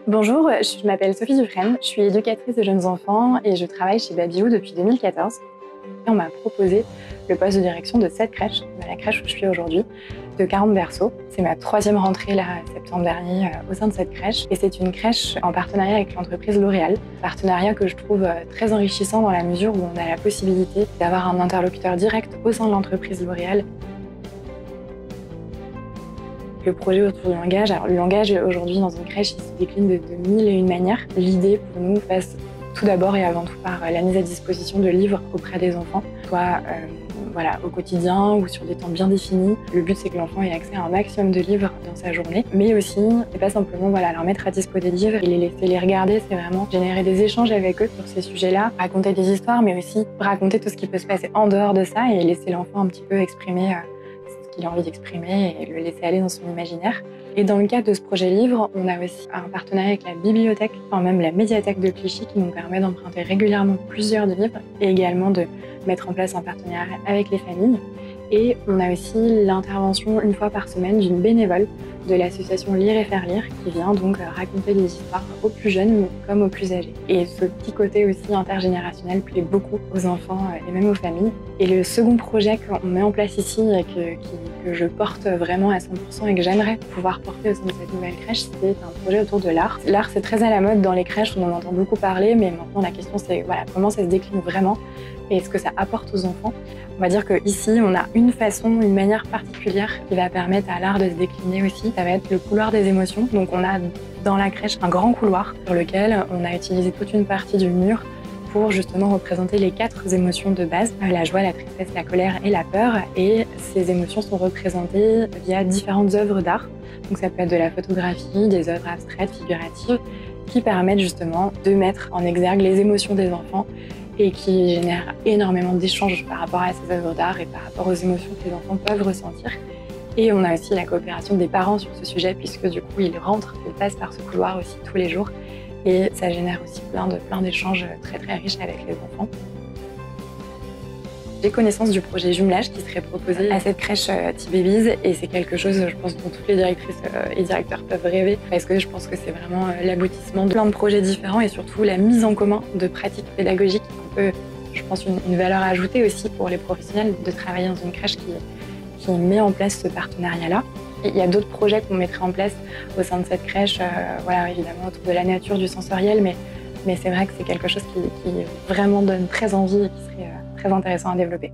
Bonjour, je m'appelle Sophie Dufresne, je suis éducatrice de jeunes enfants et je travaille chez Babylou depuis 2014. Et on m'a proposé le poste de direction de cette crèche, la crèche où je suis aujourd'hui, de 40 berceaux. C'est ma 3e rentrée là, septembre dernier, au sein de cette crèche. Et c'est une crèche en partenariat avec l'entreprise L'Oréal. Partenariat que je trouve très enrichissant dans la mesure où on a la possibilité d'avoir un interlocuteur direct au sein de l'entreprise L'Oréal. Le projet autour du langage, alors le langage aujourd'hui dans une crèche, il se décline de mille et une manières. L'idée pour nous passe tout d'abord et avant tout par la mise à disposition de livres auprès des enfants, soit au quotidien ou sur des temps bien définis. Le but c'est que l'enfant ait accès à un maximum de livres dans sa journée, mais aussi, et pas simplement leur mettre à dispo des livres et les laisser les regarder, c'est vraiment générer des échanges avec eux sur ces sujets-là, raconter des histoires, mais aussi raconter tout ce qui peut se passer en dehors de ça et laisser l'enfant un petit peu exprimer qu'il a envie d'exprimer et le laisser aller dans son imaginaire. Et dans le cadre de ce projet livre, on a aussi un partenariat avec la bibliothèque, enfin même la médiathèque de Clichy qui nous permet d'emprunter régulièrement plusieurs livres et également de mettre en place un partenariat avec les familles. Et on a aussi l'intervention une fois par semaine d'une bénévole de l'association Lire et Faire Lire qui vient donc raconter des histoires aux plus jeunes comme aux plus âgés. Et ce petit côté aussi intergénérationnel plaît beaucoup aux enfants et même aux familles. Et le second projet qu'on met en place ici et que je porte vraiment à 100% et que j'aimerais pouvoir porter au sein de cette nouvelle crèche, c'est un projet autour de l'art. L'art, c'est très à la mode dans les crèches, on en entend beaucoup parler, mais maintenant la question c'est comment ça se décline vraiment et ce que ça apporte aux enfants. On va dire qu'ici, on a une façon, une manière particulière qui va permettre à l'art de se décliner aussi. Ça va être le couloir des émotions. Donc on a dans la crèche un grand couloir sur lequel on a utilisé toute une partie du mur pour justement représenter les 4 émotions de base, la joie, la tristesse, la colère et la peur. Et ces émotions sont représentées via différentes œuvres d'art. Donc ça peut être de la photographie, des œuvres abstraites, figuratives, qui permettent justement de mettre en exergue les émotions des enfants et qui génèrent énormément d'échanges par rapport à ces œuvres d'art et par rapport aux émotions que les enfants peuvent ressentir. Et on a aussi la coopération des parents sur ce sujet puisque du coup ils passent par ce couloir aussi tous les jours et ça génère aussi plein d'échanges très très riches avec les enfants. J'ai connaissance du projet jumelage qui serait proposé à cette crèche T-Babies et c'est quelque chose, je pense, dont toutes les directrices et directeurs peuvent rêver parce que je pense que c'est vraiment l'aboutissement de plein de projets différents et surtout la mise en commun de pratiques pédagogiques qui est un peu, je pense, une valeur ajoutée aussi pour les professionnels de travailler dans une crèche qui met en place ce partenariat-là. Et il y a d'autres projets qu'on mettrait en place au sein de cette crèche, évidemment autour de la nature, du sensoriel, mais c'est vrai que c'est quelque chose qui vraiment donne très envie et qui serait très intéressant à développer.